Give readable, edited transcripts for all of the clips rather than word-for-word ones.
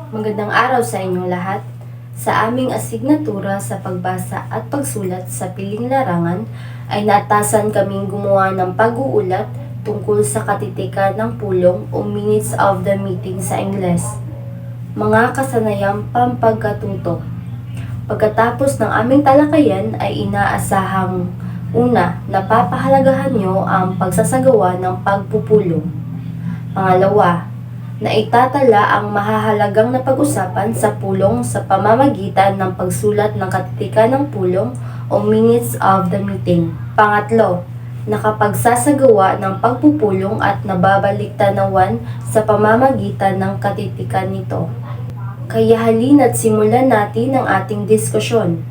Magandang araw sa inyong lahat. Sa aming asignatura sa pagbasa at pagsulat sa piling larangan ay naatasan kaming gumawa ng pag-uulat tungkol sa katitikan ng pulong o minutes of the meeting sa Ingles. Mga kasanayang pampagkatuto. Pagkatapos ng aming talakayan ay inaasahang una, napapahalagahan nyo ang pagsasagawa ng pagpupulong. Pangalawa, na itatala ang mahahalagang na pag-usapan sa pulong sa pamamagitan ng pagsulat ng katitikan ng pulong o minutes of the meeting. Pangatlo, nakapagsasagawa ng pagpupulong at nababaliktanawan sa pamamagitan ng katitikan nito. Kaya halina't simulan natin ang ating diskusyon.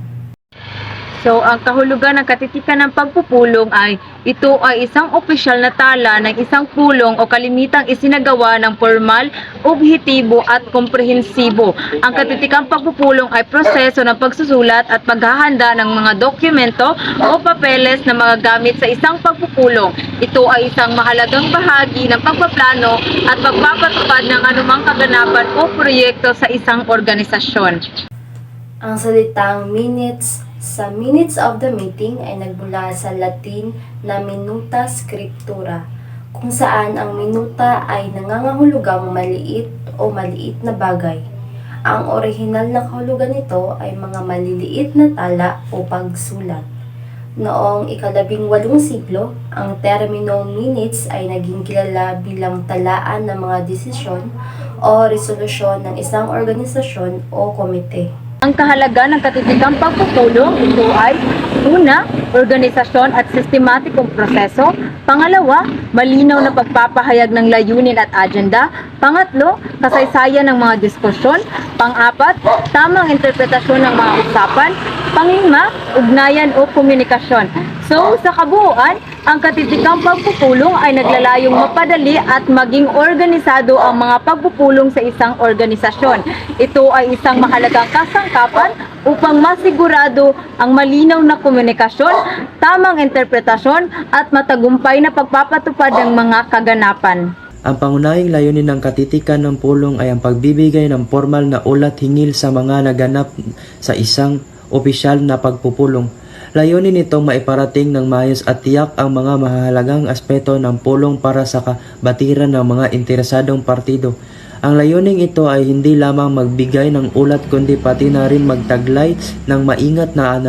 So, ang kahulugan ng katitikan ng pagpupulong ay ito ay isang opisyal na tala ng isang pulong o kalimitang isinagawa ng formal, objektibo at komprehensibo. Ang katitikang pagpupulong ay proseso ng pagsusulat at paghahanda ng mga dokumento o papeles na magagamit sa isang pagpupulong. Ito ay isang mahalagang bahagi ng pagpaplano at pagpapatupad ng anumang kaganapan o proyekto sa isang organisasyon. Ang salitang minutes sa minutes of the meeting ay nagmula sa Latin na minuta scriptura, kung saan ang minuta ay nangangahulugang maliit o maliit na bagay. Ang orihinal na kahulugan nito ay mga maliliit na tala o pagsulat. Noong ika-18 siglo, ang termino minutes ay naging kilala bilang talaan ng mga desisyon o resolusyon ng isang organisasyon o komite. Ang kahalagan ng katitikang pagpupulong, ito ay una, organisasyon at sistematikong proseso. Pangalawa, malinaw na pagpapahayag ng layunin at agenda. Pangatlo, kasaysayan ng mga diskusyon. Pang-apat, tamang interpretasyon ng mga usapan. Panglima, ugnayan o komunikasyon. So, sa kabuuan, ang katitikang pagpupulong ay naglalayong mapadali at maging organisado ang mga pagpupulong sa isang organisasyon. Ito ay isang mahalagang kasangkapan upang masigurado ang malinaw na komunikasyon, tamang interpretasyon at matagumpay na pagpapatupad ng mga kaganapan. Ang pangunahing layunin ng katitikan ng pulong ay ang pagbibigay ng formal na ulat hinggil sa mga naganap sa isang opisyal na pagpupulong. Layunin nitong maiparating ng maayos at tiyak ang mga mahalagang aspeto ng pulong para sa kabatiran ng mga interesadong partido. Ang layuning ito ay hindi lamang magbigay ng ulat kundi pati na rin magtaglay ng maingat na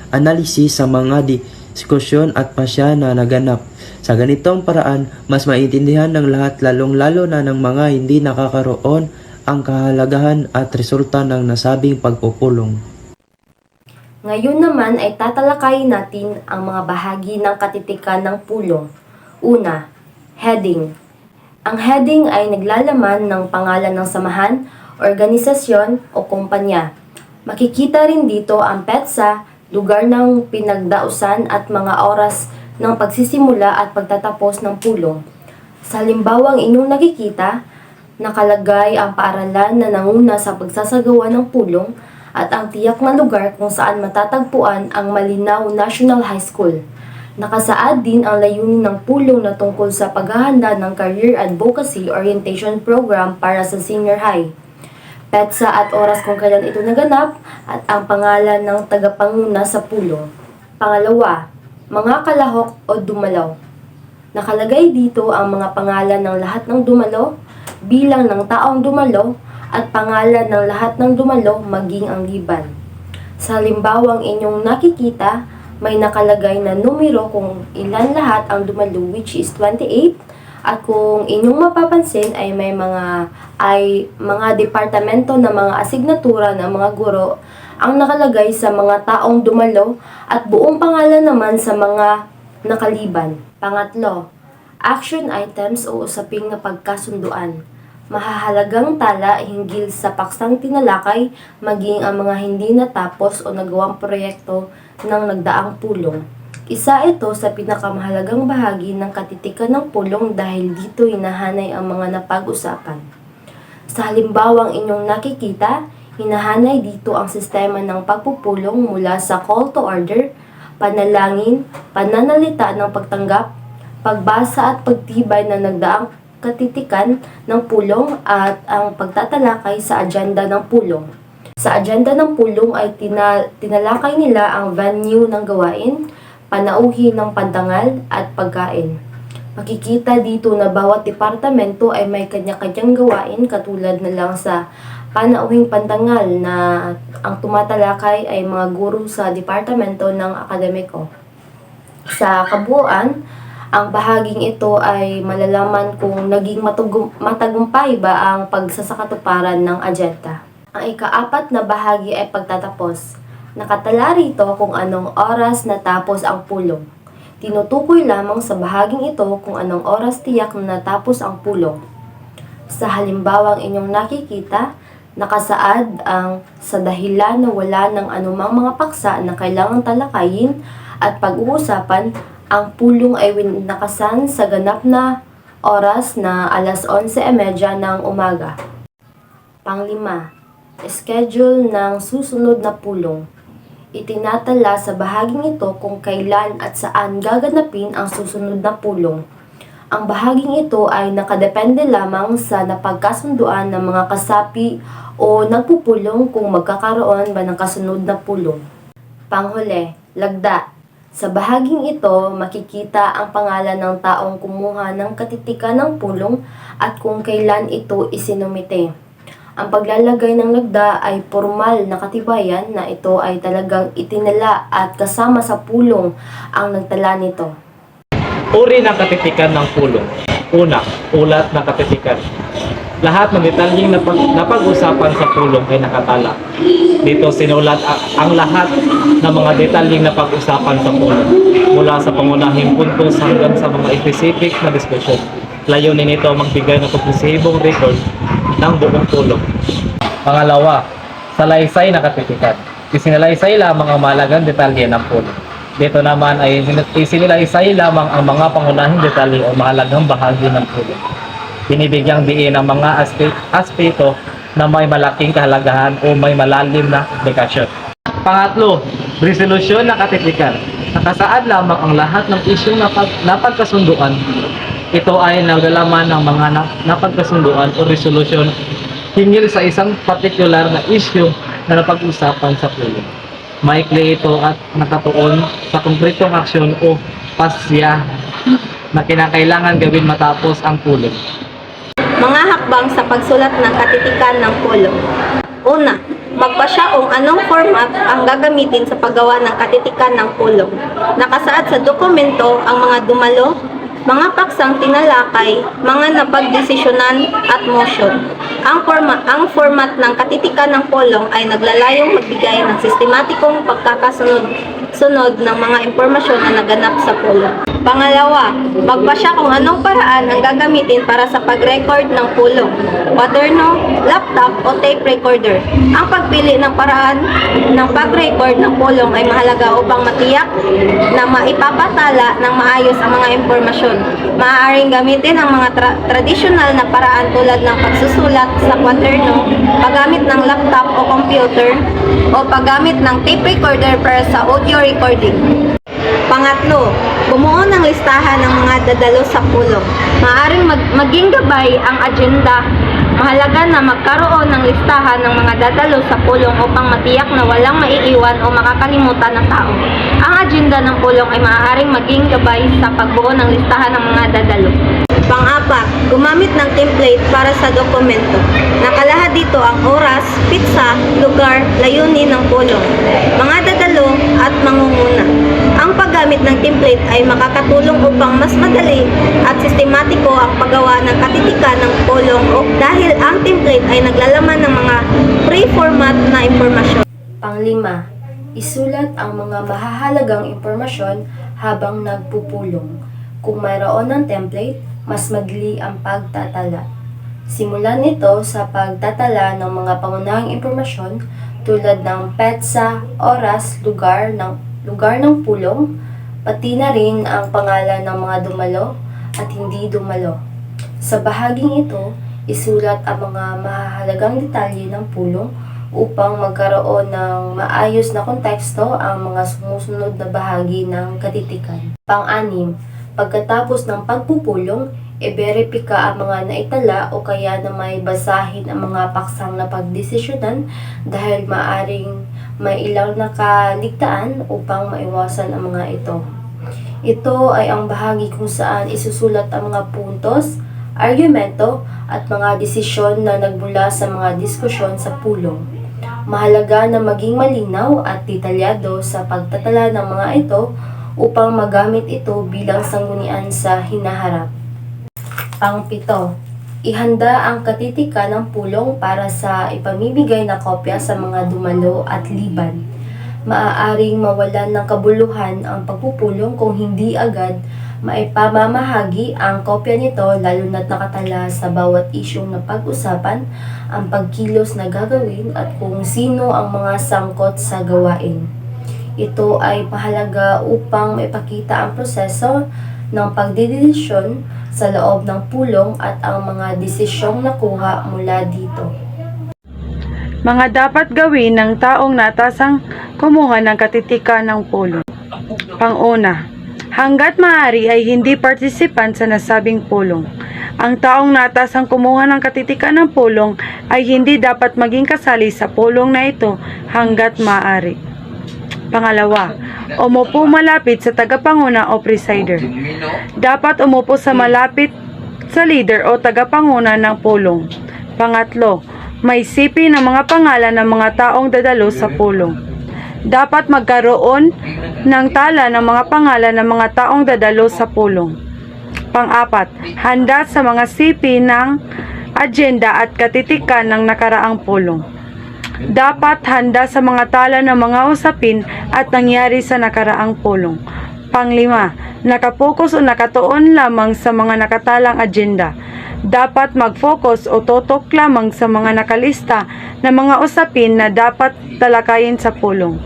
analisis sa mga diskusyon at pasya na naganap. Sa ganitong paraan, mas maintindihan ng lahat lalong-lalo na ng mga hindi nakakaroon ang kahalagahan at resulta ng nasabing pagpupulong. Ngayon naman ay tatalakayin natin ang mga bahagi ng katitikan ng pulong. Una, heading. Ang heading ay naglalaman ng pangalan ng samahan, organisasyon o kumpanya. Makikita rin dito ang petsa, lugar ng pinagdausan at mga oras ng pagsisimula at pagtatapos ng pulong. Sa halimbawang inyong nakikita, nakalagay ang paaralan na nanguna sa pagsasagawa ng pulong at ang tiyak na lugar kung saan matatagpuan ang Malinaw National High School. Nakasaad din ang layunin ng pulong na tungkol sa paghahanda ng Career Advocacy Orientation Program para sa senior high. Petsa at oras kung kailan ito naganap at ang pangalan ng tagapanguna sa pulong. Pangalawa, mga kalahok o dumalaw. Nakalagay dito ang mga pangalan ng lahat ng dumalo, bilang ng taong dumalo, at pangalan ng lahat ng dumalo maging ang liban. Sa halimbawang inyong nakikita, may nakalagay na numero kung ilan lahat ang dumalo, which is 28, at kung inyong mapapansin ay may mga departamento na mga asignatura ng mga guro ang nakalagay sa mga taong dumalo at buong pangalan naman sa mga nakaliban. Pangatlo, action items o usaping na pagkasunduan. Mahahalagang tala hinggil sa paksang tinalakay maging ang mga hindi natapos o nagawang proyekto ng nagdaang pulong. Isa ito sa pinakamahalagang bahagi ng katitikan ng pulong dahil dito hinahanay ang mga napag-usapan. Sa halimbawang inyong nakikita, hinahanay dito ang sistema ng pagpupulong mula sa call to order, panalangin, pananalita ng pagtanggap, pagbasa at pagtibay na nagdaang katitikan ng pulong at ang pagtatalakay sa agenda ng pulong. Sa agenda ng pulong ay tinalakay nila ang venue ng gawain, panauhin ng pandangal at pagkain. Makikita dito na bawat departamento ay may kanya-kanyang gawain katulad na lang sa panauhing pandangal na ang tumatalakay ay mga guro sa departamento ng akademiko. Sa kabuuan, ang bahaging ito ay malalaman kung naging matagumpay ba ang pagsasakatuparan ng agenda. Ang ika-4 na bahagi ay pagtatapos. Nakatala rito kung anong oras natapos ang pulong. Tinutukoy lamang sa bahaging ito kung anong oras tiyak na natapos ang pulong. Sa halimbawang inyong nakikita, nakasaad ang sa dahilan na wala ng anumang mga paksa na kailangang talakayin at pag-uusapan, ang pulong ay winakasan sa ganap na oras na alas 11:30 ng umaga. Panglima, schedule ng susunod na pulong. Itinatala sa bahaging ito kung kailan at saan gaganapin ang susunod na pulong. Ang bahaging ito ay nakadepende lamang sa napagkasunduan ng mga kasapi o nagpupulong kung magkakaroon ba ng kasunod na pulong. Panghuli, lagda. Sa bahaging ito, makikita ang pangalan ng taong kumuha ng katitikan ng pulong at kung kailan ito isinumite. Ang paglalagay ng lagda ay formal na katibayan na ito ay talagang itinala at kasama sa pulong ang nagtala nito. Uri ng katitikan ng pulong. Una, ulat ng katitikan. Lahat ng detalyeng napag-usapan sa pulong ay nakatala. Dito sinulat ang lahat ng mga detalyeng napag-usapan sa pulong, mula sa pangunahing puntos hanggang sa mga specific na diskusyon. Layunin nito magbigay ng komprehensibong record ng buong pulong. Pangalawa, salaysay na katitikan. Isinalaysay lamang ang mahalagang detalye ng pulong. Dito naman ay isinilaysay lamang ang mga pangunahing detalye o mahalagang bahagi ng pulong. Binibigyang diin ang mga aspeto na may malaking kahalagahan o may malalim na implikasyon. Pangatlo, resolusyon na katitikan. Nakasaad lamang ang lahat ng isyong napagkasunduan. Ito ay naglalaman ng mga napagkasunduan o resolusyon hinggil sa isang partikular na isyu na napag-usapan sa pulong. Maikli ito at nakatuon sa konkretong aksyon o pasya na kinakailangan gawin matapos ang pulong. Mga hakbang sa pagsulat ng katitikan ng pulong. Una, magpasya kung anong format ang gagamitin sa paggawa ng katitikan ng pulong. Nakasaad sa dokumento ang mga dumalo, mga paksang tinalakay, mga napagdesisyonan at motion. Ang format ng katitikan ng pulong ay naglalayong magbigay ng sistematikong pagkakasunod ng mga impormasyon na naganap sa pulong. Pangalawa, magpasya kung anong paraan ang gagamitin para sa pag-record ng pulong, kwaderno, laptop o tape recorder. Ang pagpili ng paraan ng pag-record ng pulong ay mahalaga upang matiyak na maipapatala ng maayos ang mga impormasyon. Maaaring gamitin ang mga tradisyonal na paraan tulad ng pagsusulat sa kwaderno, paggamit ng laptop o computer, o paggamit ng tape recorder para sa audio recording. Pangatlo, bumuo ng listahan ng mga dadalo sa pulong. Maaaring maging gabay ang agenda. Mahalaga na magkaroon ng listahan ng mga dadalo sa pulong upang matiyak na walang maiiwan o makakalimutan ng tao. Ang agenda ng pulong ay maaaring maging gabay sa pagbuo ng listahan ng mga dadalo. Pang-apat, gumamit ng template para sa dokumento. Nakalahad dito ang oras, pitsa, lugar, layunin ng pulong, mga dadalo at mangunguna. Ang paggamit ng template ay makakatulong upang mas madali at sistematiko ang paggawa ng katitikan ng pulong dahil ang template ay naglalaman ng mga pre-format na impormasyon. Panglima, isulat ang mga mahahalagang impormasyon habang nagpupulong. Kung mayroon ng template, mas madali ang pagtatala. Simulan nito sa pagtatala ng mga pangunahing impormasyon tulad ng petsa, oras, lugar ng pulong, pati na rin ang pangalan ng mga dumalo at hindi dumalo. Sa bahaging ito, isulat ang mga mahahalagang detalye ng pulong upang magkaroon ng maayos na konteksto ang mga sumusunod na bahagi ng katitikan. Pang-anim, pagkatapos ng pagpupulong, i-verifika ang mga naitala o kaya na may basahin ang mga paksang na pagdesisyonan dahil maaring may ilang nakaligtaan upang maiwasan ang mga ito. Ito ay ang bahagi kung saan isusulat ang mga puntos, argumento at mga desisyon na nagmula sa mga diskusyon sa pulong. Mahalaga na maging malinaw at detalyado sa pagtatala ng mga ito upang magamit ito bilang sanggunian sa hinaharap. Pang-pito, ihanda ang katitikan ng pulong para sa ipamimigay na kopya sa mga dumalo at liban. Maaaring mawalan ng kabuluhan ang pagpupulong kung hindi agad maipamamahagi ang kopya nito lalo na't nakatala sa bawat isyong na pag-usapan, ang pagkilos na gagawin at kung sino ang mga sangkot sa gawain. Ito ay mahalaga upang maipakita ang proseso ng pagdedesisyon sa loob ng pulong at ang mga desisyong nakuha mula dito. Mga dapat gawin ng taong natasang kumuha ng katitikan ng pulong. Pang-una, hanggat maaari ay hindi participant sa nasabing pulong. Ang taong natasang kumuha ng katitikan ng pulong ay hindi dapat maging kasali sa pulong na ito hanggat maaari. Pangalawa, umupo malapit sa tagapanguna o presider. Dapat umupo sa malapit sa leader o tagapanguna ng pulong. Pangatlo, may sipi ng mga pangalan ng mga taong dadalo sa pulong. Dapat magkaroon ng tala ng mga pangalan ng mga taong dadalo sa pulong. Pang-apat, handa sa mga sipi ng agenda at katitikan ng nakaraang pulong. Dapat handa sa mga tala ng mga usapin at nangyari sa nakaraang pulong. Panglima, nakapokus o nakatuon lamang sa mga nakatalang agenda. Dapat mag-focus o tutok lamang sa mga nakalista na mga usapin na dapat talakayin sa pulong.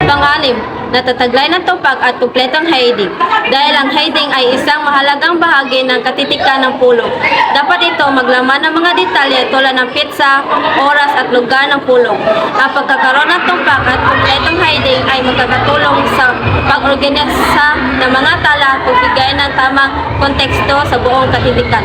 Pang-anim, natataglay ng tumpak at kumpletong heading. Dahil ang heading ay isang mahalagang bahagi ng katitikan ng pulong. Dapat ito maglaman ng mga detalye tulad ng pitsa, oras at lugar ng pulong. Ang pagkakaroon ng tumpak at kumpletong heading ay magkakatulong sa pag-organisa ng mga tala at pagbigay ng tamang konteksto sa buong katitikan.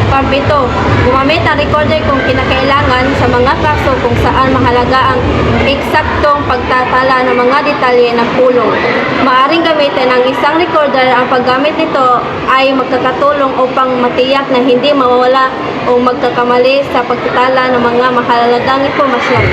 Pang-pito, gumamit ang recorder kung kinakailangan sa mga kaso kung saan mahalaga ang eksaktong pagtatala ng mga detalye ng pulong. Maaring gamitin ang isang recorder. Ang paggamit nito ay magkakatulong upang matiyak na hindi mawawala o magkakamali sa pagtatala ng mga mahalagang impormasyon.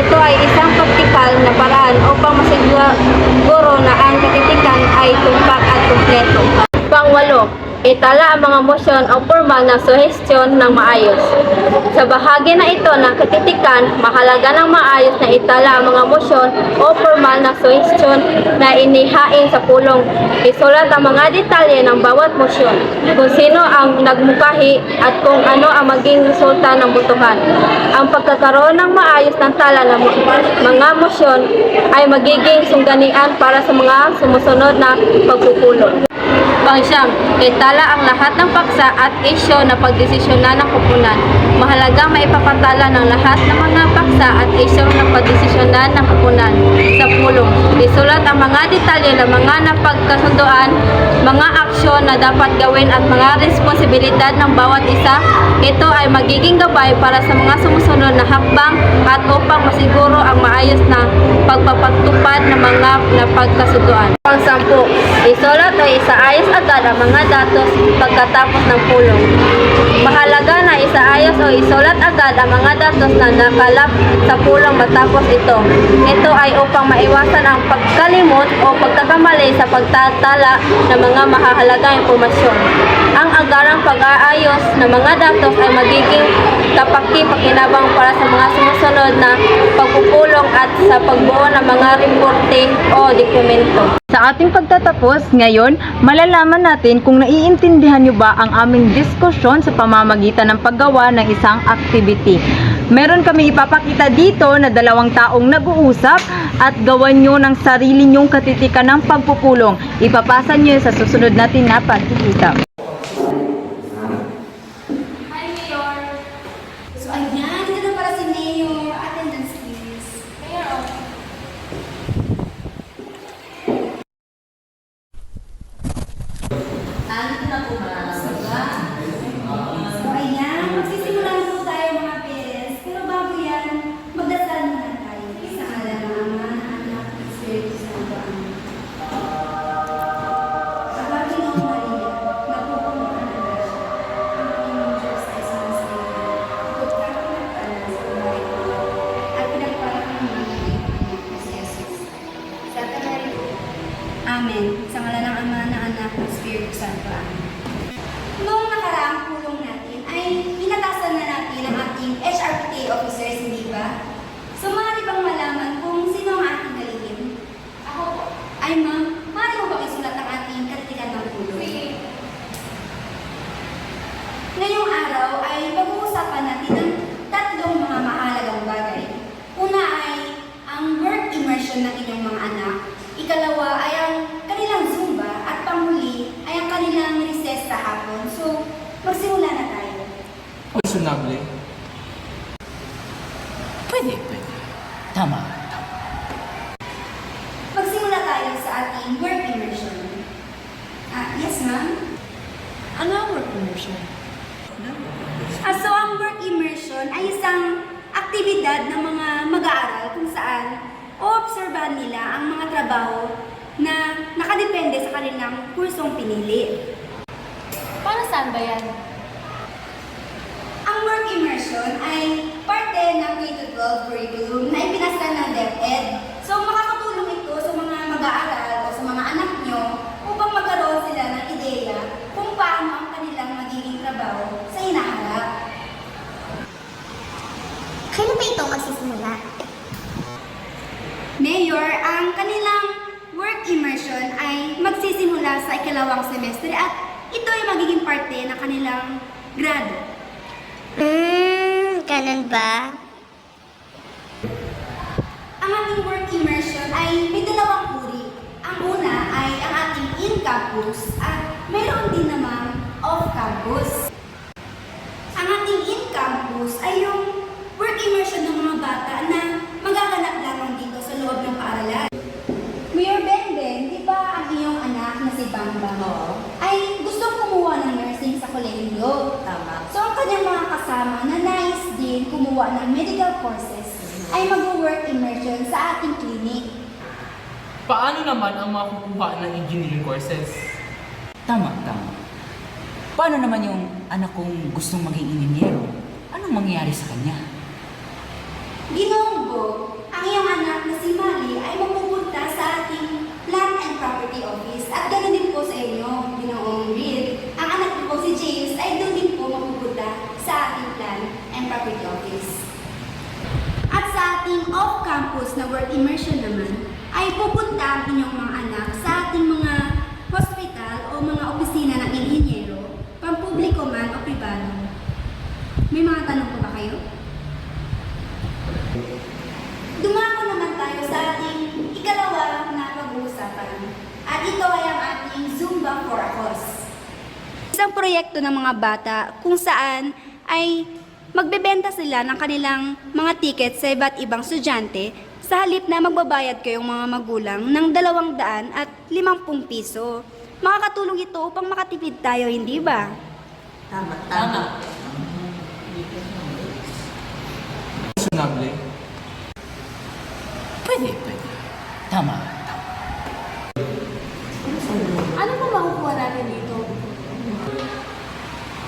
Ito ay isang praktikal na paraan upang masiguro na ang katitikan ay tumpak at kumpleto. Pang-walo, itala ang mga motion o formal na suhestyon ng maayos. Sa bahagi na ito ng katitikan, mahalaga ng maayos na itala ang mga motion o formal na suhestyon na inihain sa pulong. Isulat ang mga detalye ng bawat motion, kung sino ang nagmukahi at kung ano ang maging resulta ng botohan. Ang pagkakaroon ng maayos ng tala ng mga motion ay magiging sungganian para sa mga sumusunod na pagpupulong. Pang-siyam, itala ang lahat ng paksa at isyo na pagdesisyonan ng koponan. Mahalaga maipapatala ng lahat ng mga paksa at isyo na pagdesisyonan ng koponan sa pulong. Isulat ang mga detalye ng mga napagkasunduan, mga aksyon na dapat gawin at mga responsibilidad ng bawat isa. Ito ay magiging gabay para sa mga sumusunod na hakbang at upang masiguro ang maayos na pagpapatupad ng mga napagkasunduan. Pang-sampu, isulat o isaayos agad ang mga datos pagkatapos ng pulong. Mahalaga na isaayos o isulat agad ang mga datos na nakalap sa pulong matapos ito. Ito ay upang maiwasan ang pagkalimot o pagkakamali sa pagtatala ng mga mahalagang impormasyon. Ang agarang pag-aayos ng mga datos ay magiging kapaki-pakinabang para sa mga sumusunod na pagpupulong at sa pagbuo ng mga reporte o dokumento. Sa ating pagtatapos ngayon, malalaman natin kung naiintindihan nyo ba ang aming diskusyon sa pamamagitan ng paggawa ng isang activity. Meron kami ipapakita dito na dalawang taong nag-uusap at gawan nyo ng sarili nyong katitikan ng pagpupulong. Ipapasa nyo sa susunod natin na pagkikita. Hi, Mayor! So, ayan. Dito na para si Mayor. Attendance, please. Mayor, Ano na po ba? officers, hindi ba? So, maaari bang malaman kung sino ang ating kalihim? Ako po. Ay, ma'am, maaari mo bang isulat ang ating katitikan ng pulong? Sige. Ngayong araw ay pag-uusapan natin ang tatlong mga mahalagang bagay. Una ay ang work immersion ng inyong mga anak. Ikalawa ay ang kanilang Zumba at panghuli ay ang kanilang recess sa hapon. So, magsimula na tayo. Questionable. Pwede. Tama. Magsimula tayo sa ating work immersion. Yes, ma'am? Ano ang work immersion? So, ang work immersion ay isang aktibidad ng mga mag-aaral kung saan oobserbahan nila ang mga trabaho na nakadepende sa kanilang kursong pinili. Para saan ba yan? Ang work immersion ay parte ng K-12 curriculum na ipinasa ng DepEd. So, makakatulong ito sa mga mag-aaral o sa mga anak nyo upang magkaroon sila ng ideya kung paano ang kanilang magiging trabaho sa hinaharap. Kailan ba ito magsisimula? Mayor, ang kanilang work immersion ay magsisimula sa ikalawang semestre at ito ay magiging parte ng kanilang grado. Ganun ba? Ang ating work immersion ay may dalawang uri. Ang una ay ang ating in-campus at mayroon din namang off-campus. Ang ating in-campus ay yung work immersion ng mga bata na magaganap lamang dito sa loob ng paaralan. Mayor Benben, di ba ang iyong anak na si Bambang ay gustong kumuha ng nursing sa kolehiyo? Tama. So ang kanyang mga kasama na nais din kumuha ng medical courses ay mag-work immersion sa ating clinic. Paano naman ang makukuha ng engineering courses? Tama. Paano naman yung anak kong gustong maging inhinyero? Anong mangyayari sa kanya? Ginonggo, ang iyong anak na si Mali ay mapupunta sa ating Land and Property Office at ganoon din po sa inyo, Ginoong Reed. Ang anak ko po si James ay doon din po mapupunta sa ating Land and Property Office. At sa ating off-campus na work immersion naman, ay pupunta ang inyong mga anak sa ating mga hospital o mga opisina ng inhinyero, pampubliko man o pribado. May mga tanong po ba kayo? Dumako naman tayo sa ating ikalawa na pag-uusapan. At ito ay ang ating Zumba for a Cause. Isang proyekto ng mga bata kung saan ay magbebenta sila ng kanilang mga ticket sa iba't ibang estudyante sa halip na magbabayad kayong mga magulang ng 250 piso. Makakatulong ito upang makatipid tayo, hindi ba? Tama. Questionable. Pwede. Tama. Ano pa makukuha natin dito?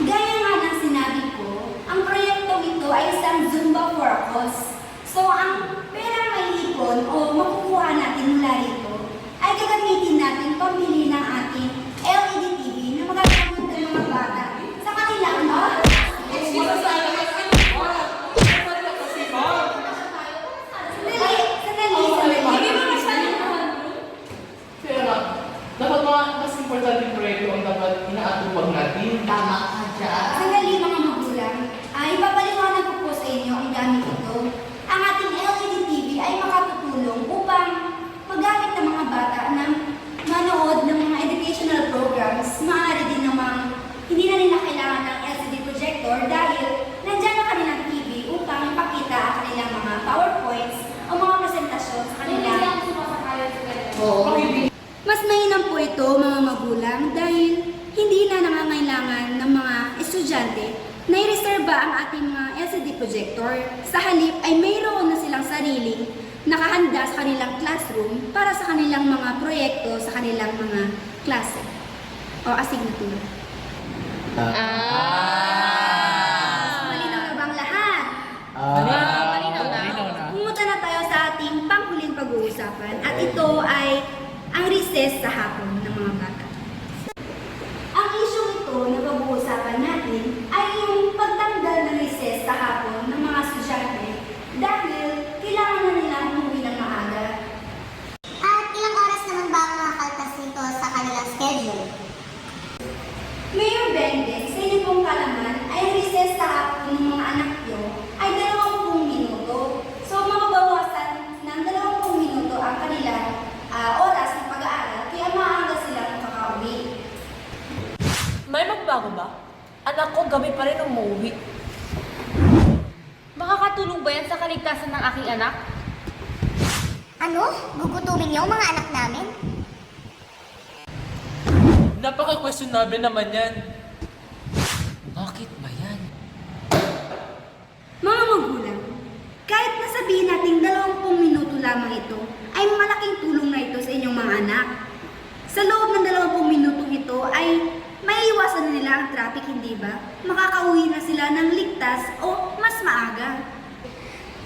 Gaya nga ng sinabi ko, ang proyektong ito ay isang Zumba for a Cause. So, ang perang maiipon o makukuha natin mula rito ay gagamitin natin pambili ng ating LED TV na magagamit ng mga bata sa kanilang Dapat mas importante proyekto ang dapat inaatupag natin. Tama ka dyan. Sandali mga magulang, ay papaliwanag ko po sa inyo ang gamit ito. Ang ating LED TV ay makatutulong upang magamit ng mga bata ng manood ng mga educational programs. Maaari din namang hindi na nila kailangan ng LCD projector dahil nandyan ang kanilang TV upang ipakita ang kanilang mga PowerPoints o mga presentasyon sa kanilang. Mas mainam po ito mga magulang dahil hindi na nangangailangan ng mga estudyante na i-reserba ang ating mga LCD projector. Sa halip ay mayroon na silang sariling nakahanda sa kanilang classroom para sa kanilang mga proyekto sa kanilang mga klase o asignatura. Malinaw na bang lahat? Malinaw na. Pumunta na tayo sa ating panghuling pag-uusapan at ito ay ang recess sa hapon ng mga bata. Ang issue ito na pag-uusapan natin ay yung pagtanggal ng recess sa hapon ng mga estudyante kaligtasan ng aking anak? Ano? Gugutumin niyo ang mga anak namin? Napaka-questionable naman yan. Bakit ba yan? Mga magulang, kahit nasabihin natin 20 minuto lamang ito, ay malaking tulong na ito sa inyong mga anak. Sa loob ng 20 minutong ito ay maiiwasan na nila ang traffic, hindi ba? Makakauwi na sila ng ligtas o mas maaga.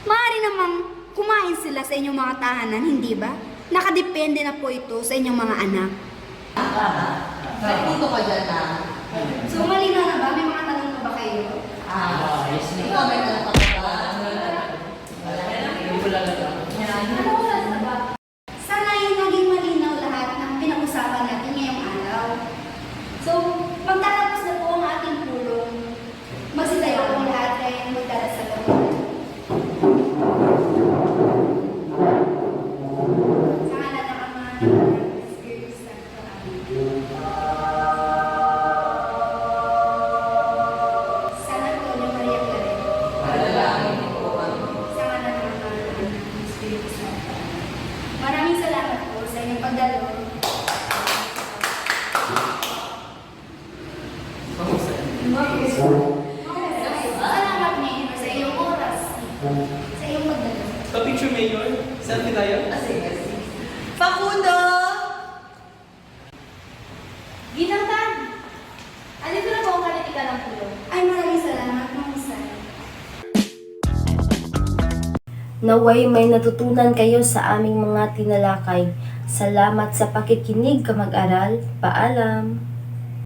Maaari namang kumain sila sa inyong mga tahanan, hindi ba? Nakadepende na po ito sa inyong mga anak. May punto ka dyan na. So malinaw na ba? May mga tanong pa ba kayo? Ikaw may tanong ka ba? Sa ngayon, naging malinaw lahat ng pinag-usapan natin ngayong araw. So, magtatapos na po ang ating pulong. Magsitayo po lahat kayo magdadasal po. Sa ngalan ng Ama, ng Anak, ng Espiritu Santo. Amen. San Antonio Maria Claret. Sa ngalan ng Ama, ng Anak, ng Espiritu Santo. Maraming salamat po sa inyong pagdalo. Salamat ngayon sa iyong oras. Sa iyong pagdalo. Pa-picture mayor, selfie tayo. Facundo! Ginangtan! Andito na po ang kalitikan ng pulong. Ay, maraming salamat, Mamusay. Naway may natutunan kayo sa aming mga tinalakay. Salamat sa pakikinig, kamag-aral. Paalam!